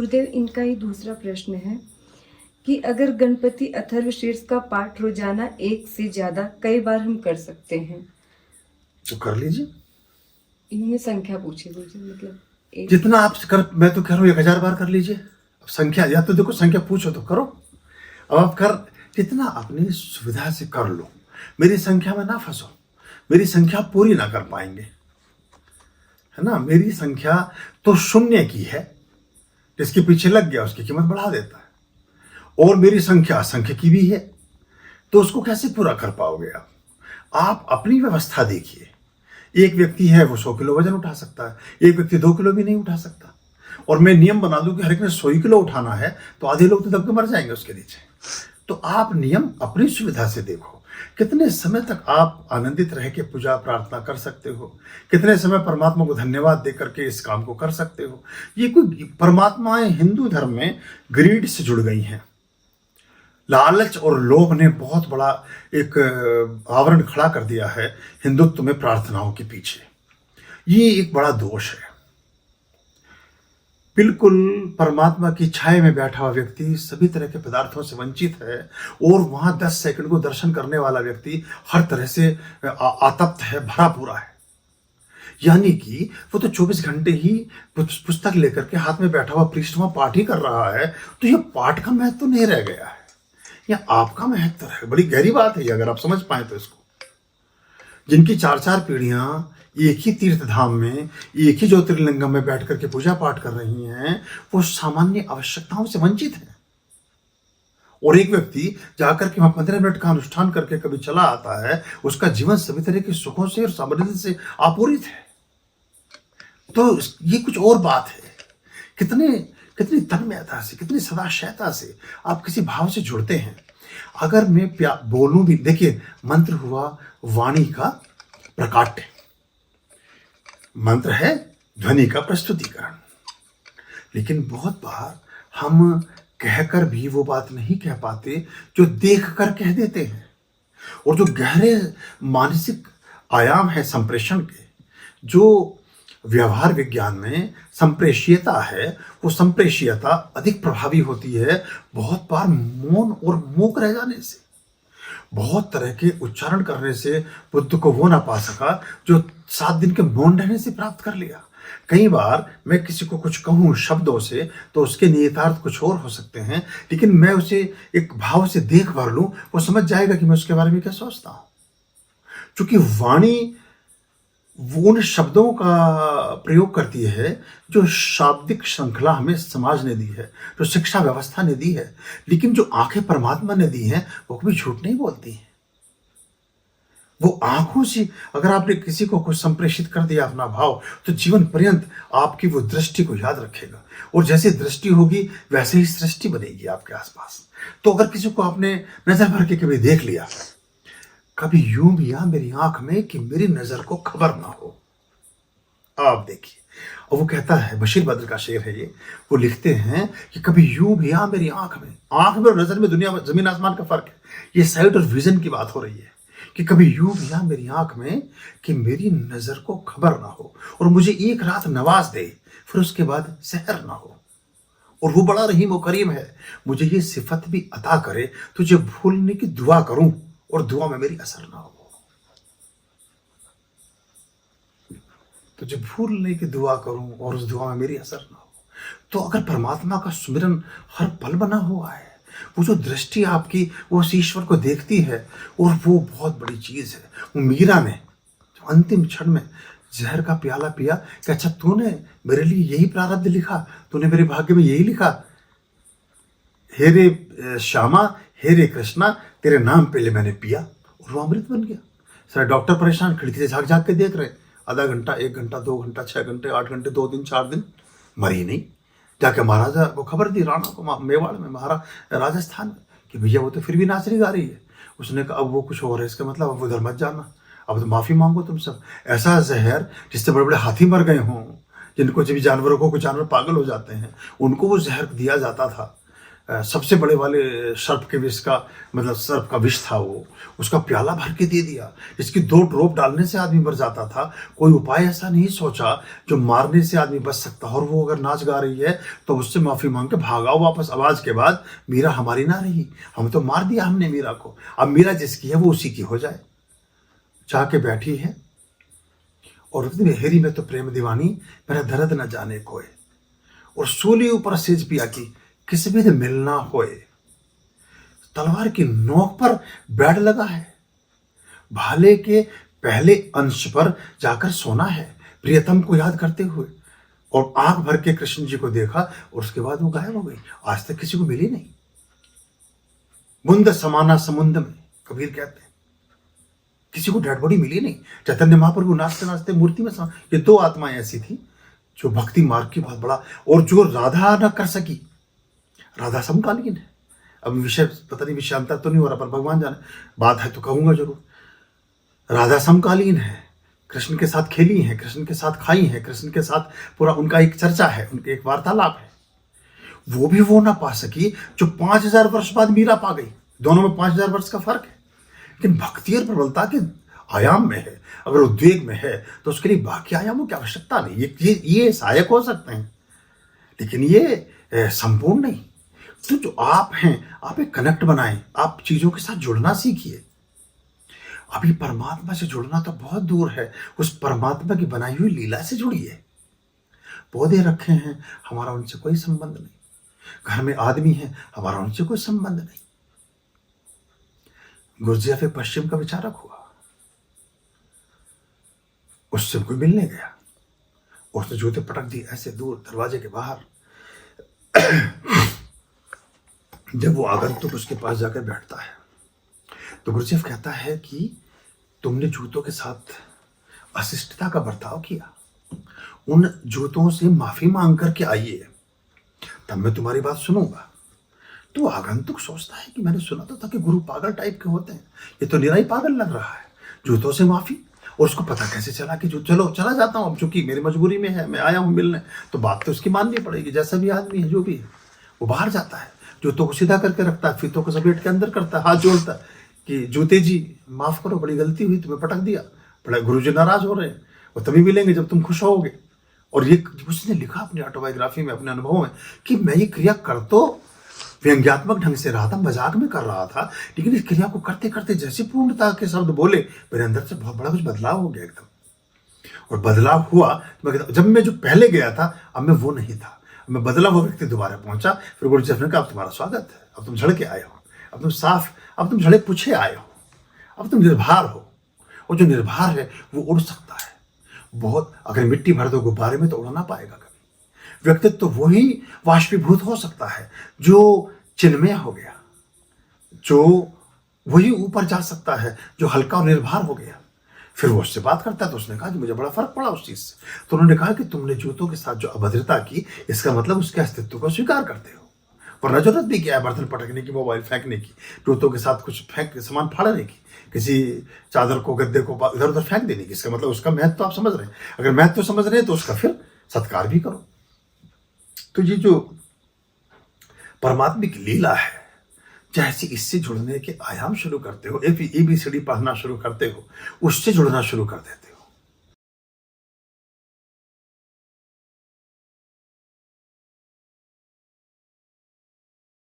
गुरुदेव, इनका ही दूसरा प्रश्न है कि अगर गणपति अथर्वशीर्ष का पाठ रोजाना एक से ज्यादा कई बार हम कर सकते हैं तो कर लीजिए। इन्होंने संख्या पूछी गुरुजी, मतलब जितना आप कर, मैं तो कह रहा हूँ 1000 बार कर लीजिए। अब संख्या, या तो देखो संख्या पूछो तो करो। अब आप कर, जितना अपनी सुविधा से कर लो। मेरी संख्या में ना फंसो, मेरी संख्या पूरी ना कर पाएंगे, है ना। मेरी संख्या तो शून्य की है, जिसके पीछे लग गया उसकी कीमत बढ़ा देता है। और मेरी संख्या असंख्य की भी है, तो उसको कैसे पूरा कर पाओगे आप अपनी व्यवस्था देखिए। एक व्यक्ति है वो 100 किलो वजन उठा सकता है, एक व्यक्ति 2 किलो भी नहीं उठा सकता। और मैं नियम बना दूं कि हर एक ने 100 किलो उठाना है, तो आधे लोग तो दब के मर जाएंगे उसके नीचे। तो आप नियम अपनी सुविधा से देखो। कितने समय तक आप आनंदित रह के पूजा प्रार्थना कर सकते हो, कितने समय परमात्मा को धन्यवाद दे करके इस काम को कर सकते हो। ये कोई परमात्माएं हिंदू धर्म में ग्रीड से जुड़ गई हैं। लालच और लोभ ने बहुत बड़ा एक आवरण खड़ा कर दिया है हिंदुत्व में प्रार्थनाओं के पीछे। ये एक बड़ा दोष है। बिल्कुल परमात्मा की छाया में बैठा हुआ व्यक्ति सभी तरह के पदार्थों से वंचित है, और वहां 10 सेकंड को दर्शन करने वाला व्यक्ति हर तरह से आतप्त है, भरा पूरा है। यानी कि वो तो 24 घंटे ही पुस्तक लेकर के हाथ में बैठा हुआ पृष्ठवा पाठ ही कर रहा है। तो ये पाठ का महत्व तो नहीं रह गया है, यह आपका महत्व है। बड़ी गहरी बात है ये, अगर आप समझ पाए तो इसको। जिनकी 4-4 पीढ़ियां एक ही तीर्थ धाम में, एक ही ज्योतिर्लिंगम में बैठ करके पूजा पाठ कर रही हैं, वो सामान्य आवश्यकताओं से वंचित है। और एक व्यक्ति जाकर के वहां 15 मिनट का अनुष्ठान करके कभी चला आता है, उसका जीवन सभी तरह के सुखों से और समृद्धि से आपूरित है। तो ये कुछ और बात है। कितनी तन्मयता से, कितनी सदाशयता से आप किसी भाव से जुड़ते हैं। अगर मैं बोलूं भी, देखिए मंत्र हुआ वाणी का प्रकाट्य, मंत्र है ध्वनि का प्रस्तुतिकरण। लेकिन बहुत बार हम कहकर भी वो बात नहीं कह पाते जो देख कर कह देते हैं। और जो गहरे मानसिक आयाम है संप्रेषण के, जो व्यवहार विज्ञान में संप्रेषीयता है, वो संप्रेषीयता अधिक प्रभावी होती है बहुत बार मौन और मूक रह जाने से। बहुत तरह के उच्चारण करने से बुद्ध को वो ना पा सका जो 7 दिन के मौन रहने से प्राप्त कर लिया। कई बार मैं किसी को कुछ कहूँ शब्दों से, तो उसके निहितार्थ कुछ और हो सकते हैं, लेकिन मैं उसे एक भाव से देख भर लूं, वो समझ जाएगा कि मैं उसके बारे में क्या सोचता हूं। क्योंकि वाणी वो उन शब्दों का प्रयोग करती है जो शाब्दिक श्रृंखला हमें समाज ने दी है, जो शिक्षा व्यवस्था ने दी है। लेकिन जो आंखें परमात्मा ने दी हैं, वो कभी झूठ नहीं बोलती हैं। वो आंखों से अगर आपने किसी को कुछ संप्रेषित कर दिया अपना भाव, तो जीवन पर्यंत आपकी वो दृष्टि को याद रखेगा। और जैसे दृष्टि होगी वैसे ही सृष्टि बनेगी आपके आसपास। तो अगर किसी को आपने नजर भर के कभी देख लिया, कभी यूं भी आ मेरी आंख में कि मेरी नजर को खबर ना हो, आप देखिए। और वो कहता है, बशीर बद्र का शेर है ये, वो लिखते हैं कि कभी यूं भी आ मेरी आंख में और नजर में दुनिया में जमीन आसमान का फर्क है। ये साइट और विजन की बात हो रही है कि कभी यूं भी आ मेरी आंख में कि मेरी नजर को खबर ना हो, और मुझे एक रात नवाज दे, फिर उसके बाद सहर ना हो। और वो बड़ा रहीम और करीम है, मुझे ये सिफत भी अता करे, तुझे भूलने की दुआ करूं और दुआ में मेरी असर ना हो। तुझे भूलने की दुआ करूं और उस दुआ में मेरी असर ना हो। तो अगर परमात्मा का सुमिरन हर पल बना हुआ है, वो जो दृष्टि आपकी वो उस ईश्वर को देखती है, और वो बहुत बड़ी चीज है। वो मीरा ने जो अंतिम क्षण में जहर का प्याला पिया कि अच्छा तूने मेरे लिए यही प्रारब्ध लिखा, तूने मेरे भाग्य में यही लिखा, हे रे श्यामा, हे रे कृष्णा, तेरे नाम पे ले मैंने पिया, और वो अमृत बन गया। सारे डॉक्टर परेशान, खिड़की से झाँक झाँक के देख रहे, आधा घंटा, 1 घंटा, 2 घंटा, 6 घंटे, 8 घंटे, 2 दिन, 4 दिन, मरी नहीं। जाके महाराजा को खबर दी, राणा को, मेवाड़ में, राजस्थान में, कि भैया वो तो फिर भी नाच रही गा रही है। उसने कहा अब वो कुछ और है, इसका मतलब अब उधर मत जाना, अब तो माफी मांगो तुम सब। ऐसा जहर जिससे बड़े बड़े हाथी मर गए हों, जिनको जब जानवरों को, कुछ जानवर पागल हो जाते हैं, उनको वो जहर दिया जाता था सबसे बड़े वाले सर्प के विष का मतलब सर्प का विष था वो, उसका प्याला भर के दे दिया। इसकी 2 ड्रॉप डालने से आदमी मर जाता था। कोई उपाय ऐसा नहीं सोचा जो मारने से आदमी बच सकता। और वो अगर नाच गा रही है तो उससे माफी मांग के भागाओ वापस। आवाज के बाद मीरा हमारी ना रही, हम तो मार दिया हमने मीरा को, अब मीरा जिसकी है वो उसी की हो जाए। जाके बैठी है और हेरी में तो प्रेम दीवानी, मेरा दर्द न जाने कोई, और सूली ऊपर सेज पिया की किस विध मिलना होए। तलवार की नोक पर बैठ लगा है, भाले के पहले अंश पर जाकर सोना है, प्रियतम को याद करते हुए। और आंख भर के कृष्ण जी को देखा और उसके बाद वो गायब हो गई। आज तक किसी को मिली नहीं। मुंद समाना समुंद में, कबीर कहते हैं, किसी को डेड बॉडी मिली नहीं। चैतन्य महाप्रभु नाचते नाचते मूर्ति में ये 2 आत्माएं ऐसी थी जो भक्ति मार्ग की बहुत बड़ा, और जो राधा न कर सकी। राधा समकालीन है। अब विषय पता नहीं, विषयांतर तो नहीं हो रहा, पर भगवान जाने, बात है तो कहूंगा जरूर। राधा समकालीन है, कृष्ण के साथ खेली है, कृष्ण के साथ खाई है, कृष्ण के साथ पूरा उनका एक चर्चा है, उनके एक वार्तालाप है। वो भी वो ना पा सकी जो 5000 वर्ष बाद मीरा पा गई। दोनों में 5000 वर्ष का फर्क है, लेकिन भक्ति और प्रबलता के आयाम में है। अगर उद्वेग में है तो उसके लिए बाकी आयामों की आवश्यकता नहीं। ये सहायक हो सकते हैं, लेकिन ये संपूर्ण नहीं। तो जो आप हैं, आप एक कनेक्ट बनाएं, आप चीजों के साथ जुड़ना सीखिए। अभी परमात्मा से जुड़ना तो बहुत दूर है, उस परमात्मा की बनाई हुई लीला से जुड़िए। पौधे रखे हैं, हमारा उनसे कोई संबंध नहीं। घर में आदमी है, हमारा उनसे कोई संबंध नहीं। गुरजेफ एक पश्चिम का विचारक हुआ, उससे कोई मिलने गया, उसने जूते पटक दी ऐसे दूर दरवाजे के बाहर। जब वो आगंतुक उसके पास जाकर बैठता है तो गुरजेफ कहता है कि तुमने जूतों के साथ अशिष्टता का बर्ताव किया, उन जूतों से माफी मांग करके आइए, तब मैं तुम्हारी बात सुनूंगा। तो आगंतुक सोचता है कि मैंने सुना तो था कि गुरु पागल टाइप के होते हैं, ये तो निरा ही पागल लग रहा है। जूतों से माफी, और उसको पता कैसे चला कि जो चलो चला जाता हूं, अब चूंकि मेरी मजबूरी में है, मैं आया हूं मिलने, तो बात तो उसकी माननी पड़ेगी। जैसा भी आदमी है, जो भी है, वो बाहर जाता है, जूतों को सीधा करके रखता है, फीतों को समेट के अंदर करता है, हाथ जोड़ता है कि जूते जी माफ करो, बड़ी गलती हुई, तुम्हें पटक दिया, बड़ा गुरु जी नाराज हो रहे हैं, वो तभी मिलेंगे जब तुम खुश होगे। और ये उसने लिखा अपनी ऑटोबायोग्राफी में, अपने अनुभव में, कि मैं ये क्रिया कर तो व्यंग्यात्मक ढंग से रहा था, मजाक में कर रहा था, लेकिन इस क्रिया को करते करते जैसे पूर्णता के शब्द बोले, मेरे अंदर से बहुत बड़ा कुछ बदलाव हो गया एकदम। और बदलाव हुआ, जब मैं जो पहले गया था, अब मैं वो नहीं था, मैं बदला हुआ व्यक्ति दोबारा पहुंचा। फिर गुरुजी ने कहा, अब तुम्हारा स्वागत है, अब तुम झड़ के आए हो, अब तुम साफ, अब तुम झड़े पूछे आए हो, अब तुम निर्भर हो। और जो निर्भर है वो उड़ सकता है बहुत। अगर मिट्टी भर दो गुब्बारे में तो उड़ ना पाएगा कभी। व्यक्तित्व तो वही वाष्पीभूत हो सकता है जो चिन्मय हो गया, जो वही ऊपर जा सकता है जो हल्का और निर्भर हो गया। फिर वो उससे बात करता है तो उसने कहा कि मुझे बड़ा फर्क पड़ा उस चीज से। तो उन्होंने कहा कि तुमने जूतों के साथ जो अभद्रता की, इसका मतलब उसके अस्तित्व को स्वीकार करते हो, वरना जरूरत भी क्या है बर्तन पटकने की, मोबाइल फेंकने की, जूतों के साथ कुछ फेंक सामान फाड़ने की, किसी चादर को गद्दे को इधर उधर फेंक देने की। इसका मतलब उसका महत्व तो आप समझ रहे हैं। अगर महत्व तो समझ रहे हैं तो उसका फिर सत्कार भी करो। तो ये जो परमात्मा की लीला है, जैसे इससे जुड़ने के आयाम शुरू करते हो, ABCD पढ़ना शुरू करते हो, उससे जुड़ना शुरू कर देते हो।